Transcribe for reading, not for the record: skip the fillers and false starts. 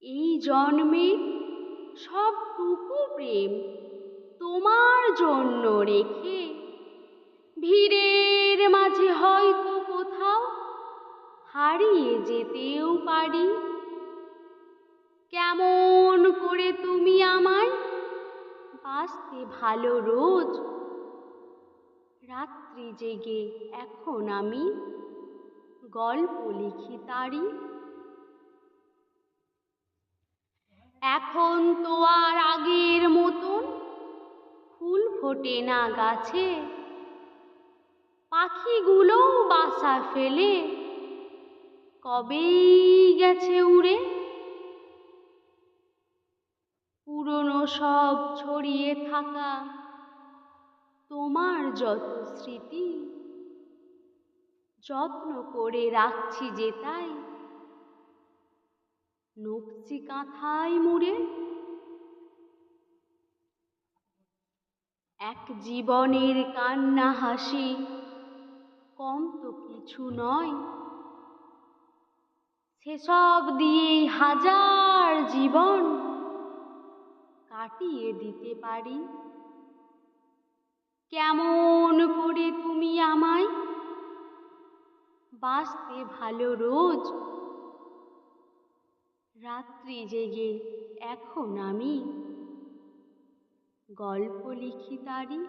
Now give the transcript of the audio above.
এই জন্মে সবটুকু প্রেম তোমার জন্য রেখে ভিড়ের মাঝে হয়তো কোথাও হারিয়ে যেতেও পারি। কেমন করে তুমি আমায় বাঁচতে ভালো রোজ, রাত্রি জেগে এখন আমি গল্প লিখি তারি। এখন তো আর আগের মতন ফুল ফোটে না গাছে, পাখিগুলোও বাসা ফেলে কবেই গেছে উড়ে। পুরনো সব ছড়িয়ে থাকা তোমার যত স্মৃতি যত্ন করে রাখছি যে তাই নকশি কাঁথায় মুড়ে। এক জীবনের কান্না হাসি কম তো কিছু নয়, সেসব দিয়েই হাজার জীবন কাটিয়ে দিতে পারি। কেমন করে তুমি আমায় বাঁচতে ভালো রোজ, রাত্রি জেগে এখন আমি গল্প লিখি তারি।